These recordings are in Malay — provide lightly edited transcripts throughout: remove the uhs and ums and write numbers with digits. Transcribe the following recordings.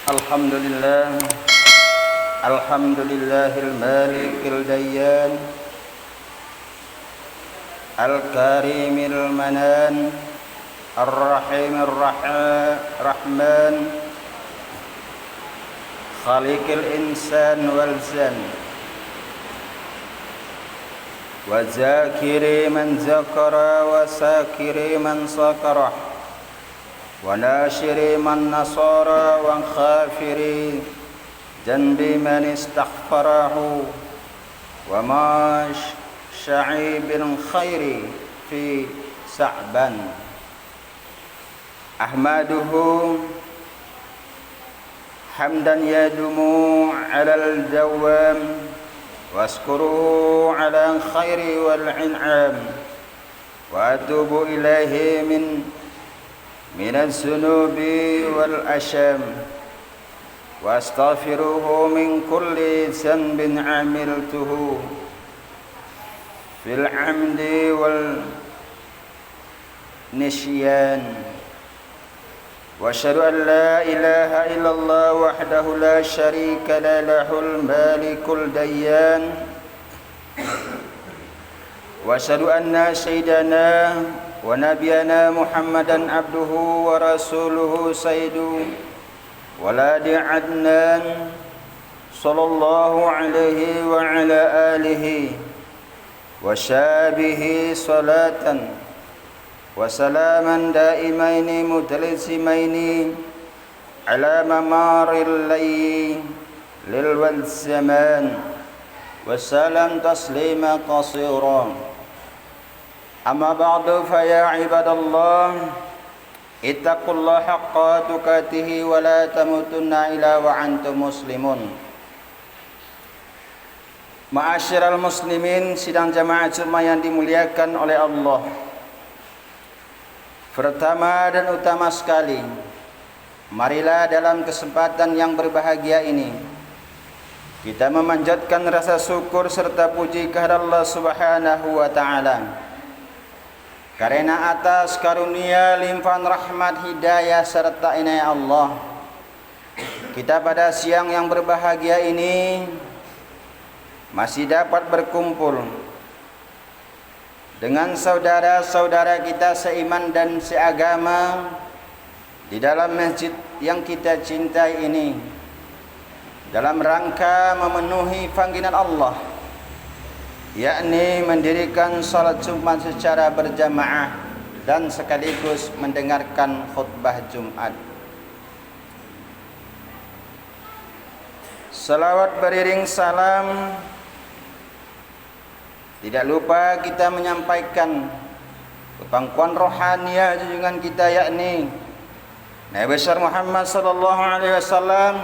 Alhamdulillah, alhamdulillahil malikil dayyan, al-karimil manan, ar-rahimir rahman, khaliqil insan wal zan, wa zakiri man zakara wa sakiri man sakarah, wa nashiri man nasara wa khafiri janbi man istaghfarahu, wa ma sya'ibin khairi fi sa'ban. Ahmaduhu hamdan yadumu alal dawam, waskuruhu ala khairi wal in'am, wa atubu ilaihi min az-zunubi wal asham, wa astaghfiruhu min kulli dhanbin amiltuhu fil amdi wal nisyan, wa asyhadu an la ilaha illallah wahdahu la syarika la lahul malikul dayyan, wa asyhadu anna sayyidana wa nabiyana Muhammadan abduhu wa rasuluhu sayyidu waladi Adnan sallallahu alaihi wa ala alihi wa syabihi salatan wa salaman daimaini mutalazimaini ala mamaril layli lil wal zaman wa salam taslima qasira. Amma ba'du, fa ya ibadallah, ittaqullaha haqqa tuqatih wa la tamutunna illa wa antum muslimun. Ma'asyiral muslimin, sidang jamaah Jumat yang dimuliakan oleh Allah. Pertama dan utama sekali, marilah dalam kesempatan yang berbahagia ini kita memanjatkan rasa syukur serta puji kehadirat Allah Subhanahu wa taala. Karena atas karunia limpahan rahmat, hidayah serta inayah Allah, kita pada siang yang berbahagia ini masih dapat berkumpul dengan saudara-saudara kita seiman dan seagama di dalam masjid yang kita cintai ini, dalam rangka memenuhi panggilan Allah, yakni mendirikan salat Jumat secara berjamaah dan sekaligus mendengarkan khutbah Jumat. Salawat beriring salam, tidak lupa kita menyampaikan pangkuan rohaniah junjungan kita, yakni Nabi besar Muhammad sallallahu alaihi wasallam,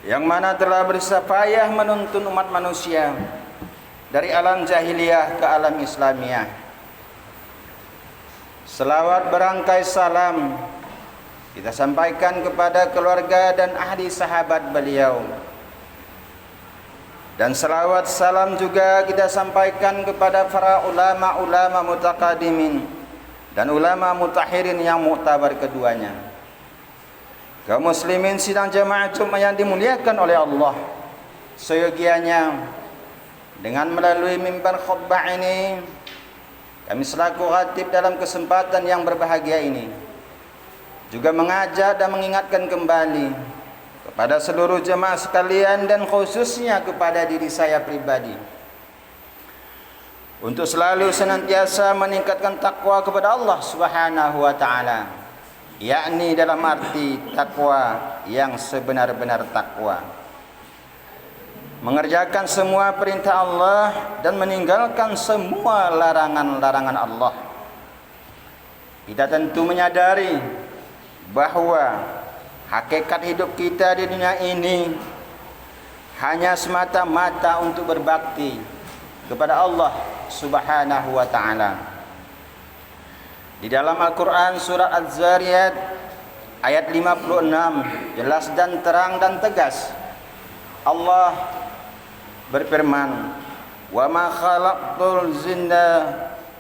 yang mana telah berusaha payah menuntun umat manusia dari alam jahiliyah ke alam Islamiyah. Selawat berangkai salam kita sampaikan kepada keluarga dan ahli sahabat beliau. Dan selawat salam juga kita sampaikan kepada para ulama-ulama mutaqaddimin dan ulama mutahirin yang muktabar keduanya. Kaum muslimin sidang jamaah Jumat yang dimuliakan oleh Allah, seyogianya dengan melalui mimbar khutbah ini, kami selaku khatib dalam kesempatan yang berbahagia ini juga mengajak dan mengingatkan kembali kepada seluruh jemaah sekalian dan khususnya kepada diri saya pribadi untuk selalu senantiasa meningkatkan takwa kepada Allah Subhanahu wa taala, yakni dalam arti takwa yang sebenar-benar takwa, mengerjakan semua perintah Allah dan meninggalkan semua larangan-larangan Allah. Kita tentu menyadari bahwa hakikat hidup kita di dunia ini hanya semata-mata untuk berbakti kepada Allah Subhanahu wa taala. Di dalam Al-Qur'an surat Az-Zariyat ayat 56 jelas dan terang dan tegas Allah berfirman, "Wa ma khalaqtul jinna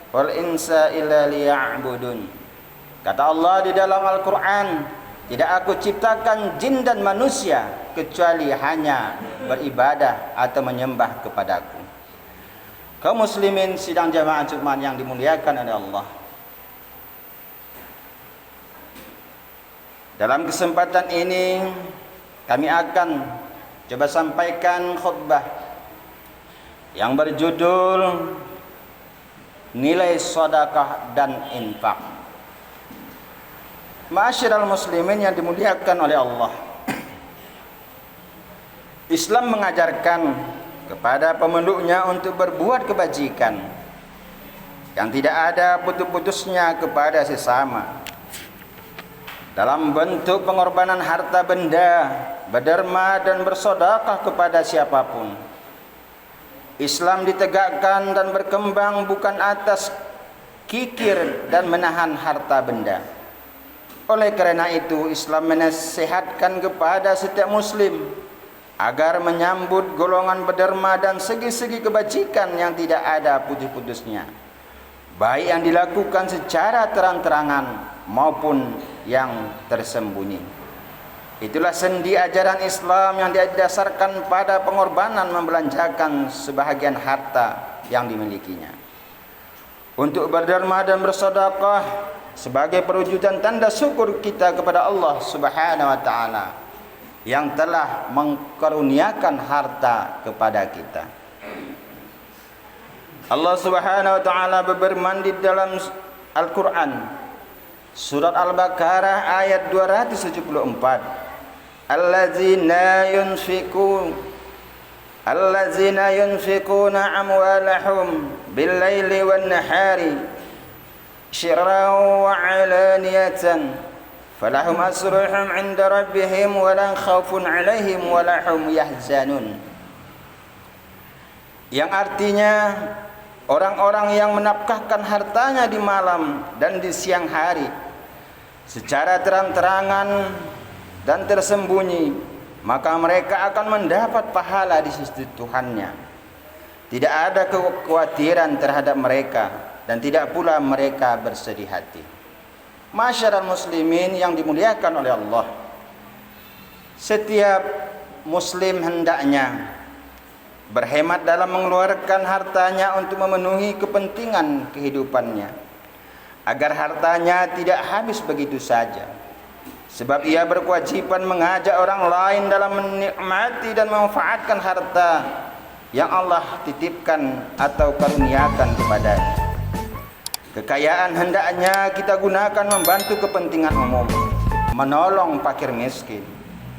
wal insa illa liya'budun." Kata Allah di dalam Al-Quran, tidak aku ciptakan jin dan manusia kecuali hanya beribadah atau menyembah kepadaku. Kaum muslimin sidang jamaah Jumat yang dimuliakan oleh Allah, dalam kesempatan ini kami akan coba sampaikan khutbah yang berjudul nilai sedekah dan infak. Ma'asyiral muslimin yang dimuliakan oleh Allah, Islam mengajarkan kepada pemeluknya untuk berbuat kebajikan yang tidak ada putus-putusnya kepada sesama, dalam bentuk pengorbanan harta benda, berderma dan bersedekah kepada siapapun. Islam ditegakkan dan berkembang bukan atas kikir dan menahan harta benda. Oleh karena itu, Islam menasihatkan kepada setiap muslim agar menyambut golongan berderma dan segi-segi kebajikan yang tidak ada putus-putusnya, baik yang dilakukan secara terang-terangan maupun yang tersembunyi. Itulah sendi ajaran Islam yang didasarkan pada pengorbanan membelanjakan sebahagian harta yang dimilikinya untuk berderma dan bersedekah sebagai perwujudan tanda syukur kita kepada Allah Subhanahu wa taala yang telah mengkaruniakan harta kepada kita. Allah Subhanahu wa taala berfirman di dalam Al-Qur'an surat Al-Baqarah ayat 274, allazina yunfiquna amwalahum bil-laili wan-nahari syirran wa 'alaniyatan falahum asruhum 'inda rabbihim wa la khaufun 'alaihim wa la hum yahzanun. Yang artinya orang-orang yang menafkahkan hartanya di malam dan di siang hari secara terang-terangan dan tersembunyi, maka mereka akan mendapat pahala di sisi Tuhannya. Tidak ada kekhawatiran terhadap mereka dan tidak pula mereka bersedih hati. Masyarakat muslimin yang dimuliakan oleh Allah, setiap muslim hendaknya berhemat dalam mengeluarkan hartanya untuk memenuhi kepentingan kehidupannya, agar hartanya tidak habis begitu saja. Sebab ia berkewajiban mengajak orang lain dalam menikmati dan memanfaatkan harta yang Allah titipkan atau karuniakan kepadanya. Kekayaan hendaknya kita gunakan membantu kepentingan umum, menolong fakir miskin,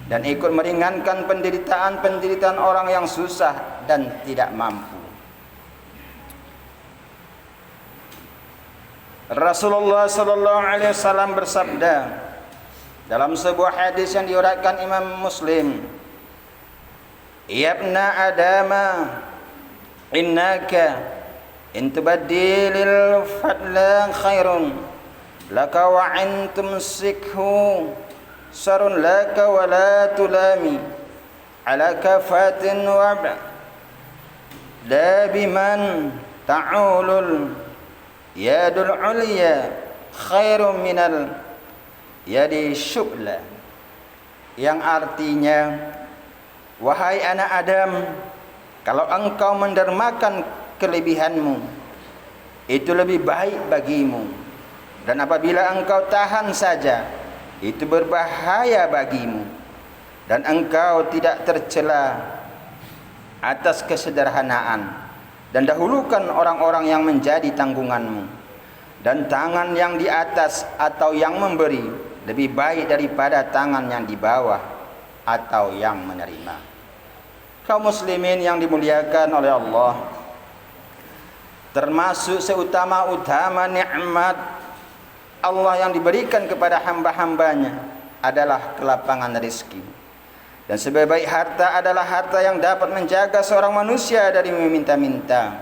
dan ikut meringankan penderitaan orang yang susah dan tidak mampu. Rasulullah sallallahu alaihi wasallam bersabda dalam sebuah hadis yang diriwayatkan Imam Muslim, "Ya ibna Adama, innaka in tubaddilil fadla khairun laka wa in tumsikhu sarun laka wa la tulami ala kafatin wa la biman ta'ulul yadul ulya khairun minal yadi syubla." Yang artinya, wahai anak Adam, kalau engkau mendermakan kelebihanmu, itu lebih baik bagimu, dan apabila engkau tahan saja, itu berbahaya bagimu, dan engkau tidak tercela atas kesederhanaan, dan dahulukan orang-orang yang menjadi tanggunganmu, dan tangan yang di atas atau yang memberi lebih baik daripada tangan yang di bawah atau yang menerima. Kaum muslimin yang dimuliakan oleh Allah, termasuk seutama-utama nikmat Allah yang diberikan kepada hamba-hambanya adalah kelapangan rezeki. Dan sebaik-baik harta adalah harta yang dapat menjaga seorang manusia dari meminta-minta.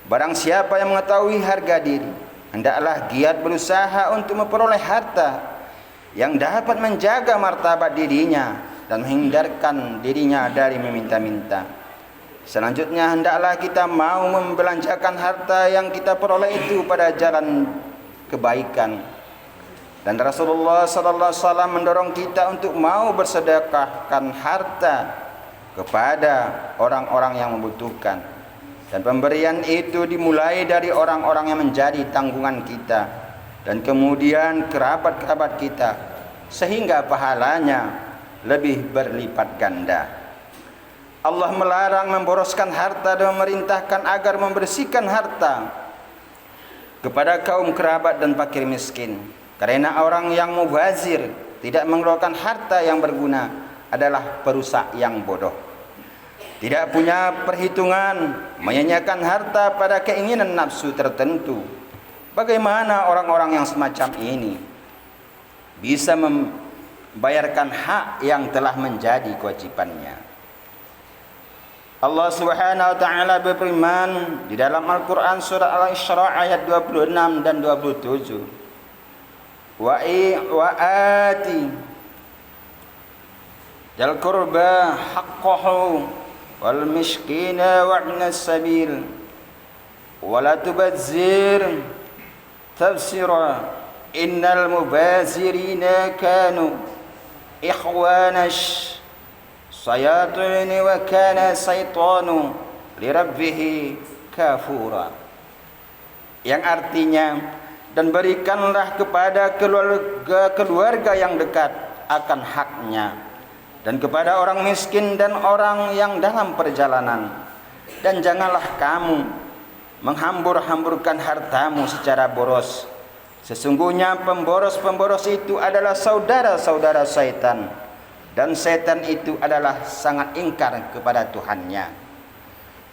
Barang siapa yang mengetahui harga diri, hendaklah giat berusaha untuk memperoleh harta yang dapat menjaga martabat dirinya dan menghindarkan dirinya dari meminta-minta. Selanjutnya, hendaklah kita mau membelanjakan harta yang kita peroleh itu pada jalan kebaikan, Dan Rasulullah sallallahu alaihi wasallam mendorong kita untuk mau bersedekahkan harta kepada orang-orang yang membutuhkan. Dan pemberian itu dimulai dari orang-orang yang menjadi tanggungan kita dan kemudian kerabat-kerabat kita, sehingga pahalanya lebih berlipat ganda. Allah melarang memboroskan harta dan memerintahkan agar membersihkan harta kepada kaum kerabat dan fakir miskin. Karena orang yang mubazir, tidak mengeluarkan harta yang berguna, adalah perusak yang bodoh. Tidak punya perhitungan, menyanyiakan harta pada keinginan nafsu tertentu. Bagaimana orang-orang yang semacam ini bisa membayarkan hak yang telah menjadi kewajibannya? Allah Subhanahu wa taala berfirman di dalam Al-Qur'an surah Al-Isra ayat 26 dan 27. Wa ati dal qurba haqqahu wal miskina wa ibnas sabil wa la tubazzir tabsira innal mubazirina kanu ikhwanash sayatin wa kana syaitanu lirabbih kafura, yang artinya, dan berikanlah kepada keluarga yang dekat akan haknya, dan kepada orang miskin dan orang yang dalam perjalanan, dan janganlah kamu menghambur-hamburkan hartamu secara boros. Sesungguhnya pemboros-pemboros itu adalah saudara-saudara syaitan, dan syaitan itu adalah sangat ingkar kepada Tuhannya.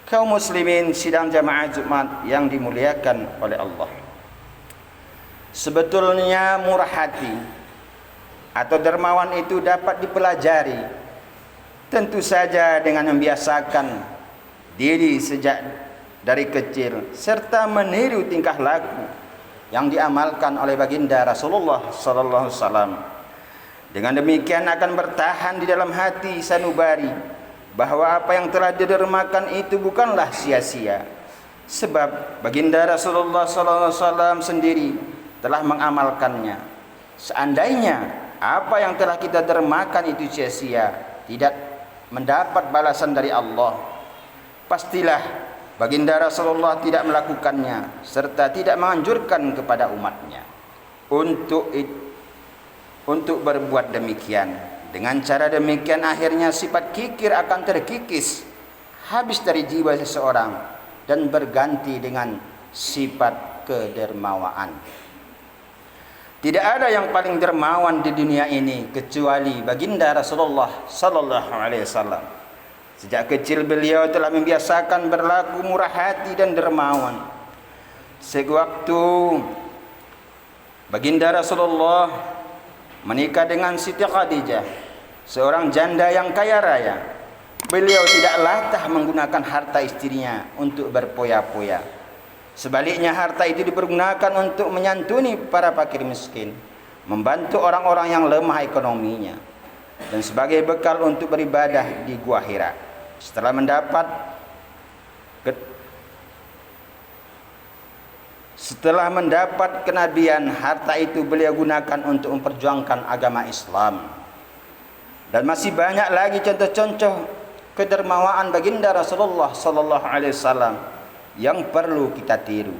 Kaum muslimin sidang jamaah Jumat yang dimuliakan oleh Allah, sebetulnya murah hati atau dermawan itu dapat dipelajari, tentu saja dengan membiasakan diri sejak dari kecil serta meniru tingkah laku yang diamalkan oleh baginda Rasulullah sallallahu alaihi wasallam. Dengan demikian akan bertahan di dalam hati sanubari bahwa apa yang telah didermakan itu bukanlah sia-sia, sebab baginda Rasulullah sallallahu alaihi wasallam sendiri telah mengamalkannya. Seandainya apa yang telah kita dermakan itu sia-sia, tidak mendapat balasan dari Allah, pastilah baginda Rasulullah tidak melakukannya serta tidak menganjurkan kepada umatnya untuk berbuat demikian. Dengan cara demikian akhirnya sifat kikir akan terkikis habis dari jiwa seseorang dan berganti dengan sifat kedermawaan. Tidak ada yang paling dermawan di dunia ini kecuali baginda Rasulullah sallallahu alaihi wasallam. Sejak kecil beliau telah membiasakan berlaku murah hati dan dermawan. Sewaktu baginda Rasulullah menikah dengan Siti Khadijah, seorang janda yang kaya raya, beliau tidak latah menggunakan harta istrinya untuk berpoya-poya. Sebaliknya harta itu dipergunakan untuk menyantuni para fakir miskin, membantu orang-orang yang lemah ekonominya, dan sebagai bekal untuk beribadah di Gua Hira. Setelah mendapat kenabian, harta itu beliau gunakan untuk memperjuangkan agama Islam. Dan masih banyak lagi contoh-contoh kedermawaan baginda Rasulullah sallallahu alaihi wasallam yang perlu kita tiru.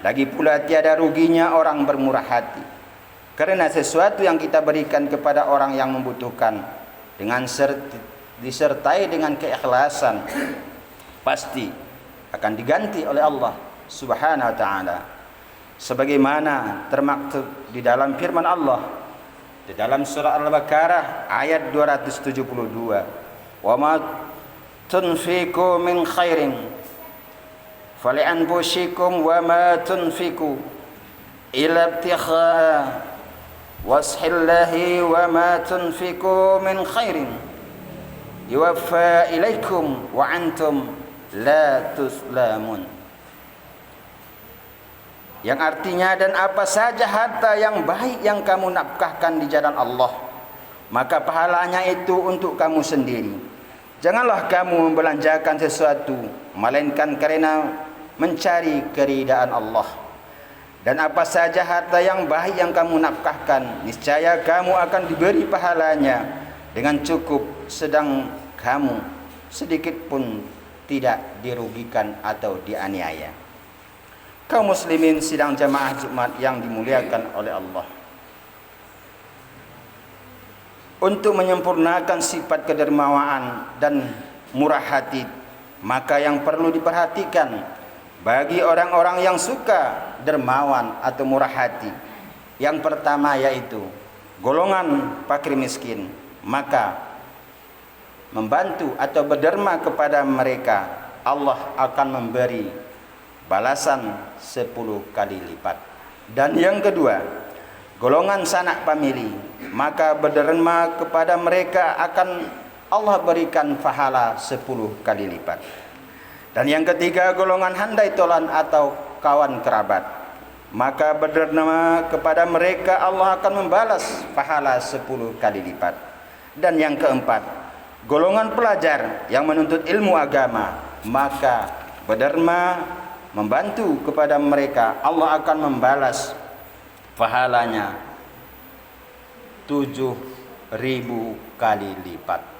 Lagi pula tiada ruginya orang bermurah hati, karena sesuatu yang kita berikan kepada orang yang membutuhkan disertai dengan keikhlasan, pasti akan diganti oleh Allah Subhanahu wa taala, sebagaimana termaktub di dalam firman Allah di dalam surah Al-Baqarah ayat 272, "Wa ma tunfiqu min khairin fali'anfusikum wa ma tunfiqu ila ibtigha'a wajhillahi wa ma tunfiqu min khairin yuwaffa ilaikum wa antum la tuslamun." Yang artinya, dan apa saja harta yang baik yang kamu nafkahkan di jalan Allah, maka pahalanya itu untuk kamu sendiri. Janganlah kamu membelanjakan sesuatu melainkan karena mencari keridaan Allah, Dan apa saja harta yang baik yang kamu nafkahkan, niscaya kamu akan diberi pahalanya dengan cukup, sedang kamu sedikit pun tidak dirugikan atau dianiaya. Kaum muslimin sidang jamaah Jumat yang dimuliakan oleh Allah, untuk menyempurnakan sifat kedermawaan dan murah hati, maka yang perlu diperhatikan bagi orang-orang yang suka dermawan atau murah hati, yang pertama yaitu golongan fakir miskin, maka membantu atau berderma kepada mereka, Allah akan memberi balasan 10 kali lipat. Dan yang kedua, golongan sanak famili, maka berderma kepada mereka akan Allah berikan pahala 10 kali lipat. Dan yang ketiga, golongan handai tolan atau kawan kerabat, maka berderma kepada mereka Allah akan membalas pahala 10 kali lipat. Dan yang keempat, golongan pelajar yang menuntut ilmu agama, maka berderma membantu kepada mereka, Allah akan membalas pahalanya 7.000 kali lipat.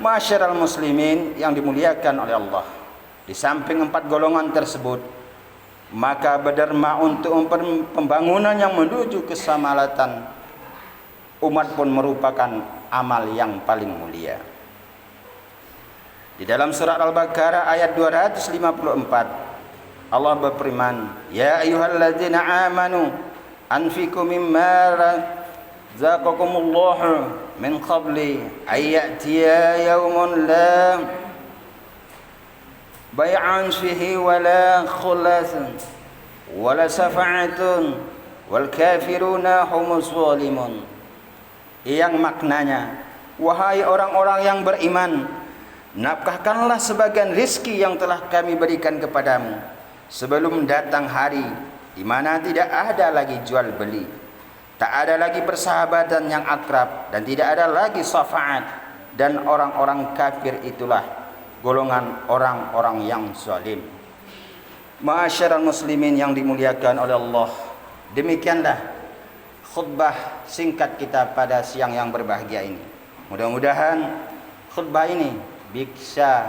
Masyarul muslimin yang dimuliakan oleh Allah, di samping 4 golongan tersebut, maka berderma untuk pembangunan yang menuju keselamatan umat pun merupakan amal yang paling mulia. Di dalam surat Al-Baqarah ayat 254, Allah berfirman, "Ya ayyuhalladzina amanu anfiqu mimma razaqakumullahu min qabli ayyatiya yawmun la bay'an fihi wala khulasun wala safa'atun wal kafiruna humus zalimun." Yang maknanya, wahai orang-orang yang beriman, nafkahkanlah sebagian rizki yang telah kami berikan kepadamu sebelum datang hari di mana tidak ada lagi jual beli, tak ada lagi persahabatan yang akrab, dan tidak ada lagi syafaat, dan orang-orang kafir itulah golongan orang-orang yang zalim. Ma'asyiral muslimin yang dimuliakan oleh Allah, demikianlah khutbah singkat kita pada siang yang berbahagia ini. Mudah-mudahan khutbah ini bisa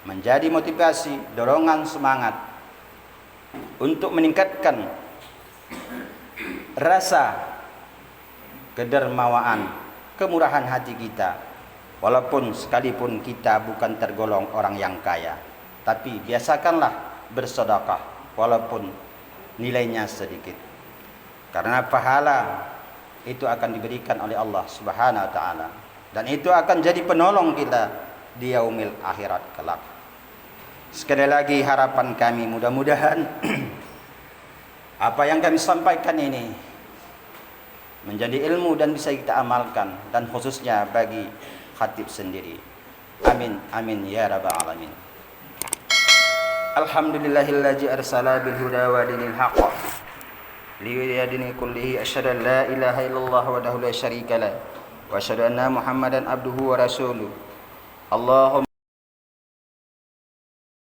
menjadi motivasi, dorongan semangat untuk meningkatkan rasa kedermawaan, kemurahan hati kita, walaupun sekalipun kita bukan tergolong orang yang kaya, tapi biasakanlah bersedekah walaupun nilainya sedikit, karena pahala itu akan diberikan oleh Allah Subhanahu wa taala, dan itu akan jadi penolong kita di yaumil akhirat kelak. Sekali lagi harapan kami, mudah-mudahan apa yang kami sampaikan ini menjadi ilmu dan bisa kita amalkan, dan khususnya bagi khatib sendiri. Amin amin ya rabbal alamin. Alhamdulillahilladzi arsala bil huda wa dinil haqq liyudini kullihi, asyhadu an la ilaha illallah wahdahu la syarika lah wa asyhadu anna muhammadan abduhu wa rasuluh. Allahumma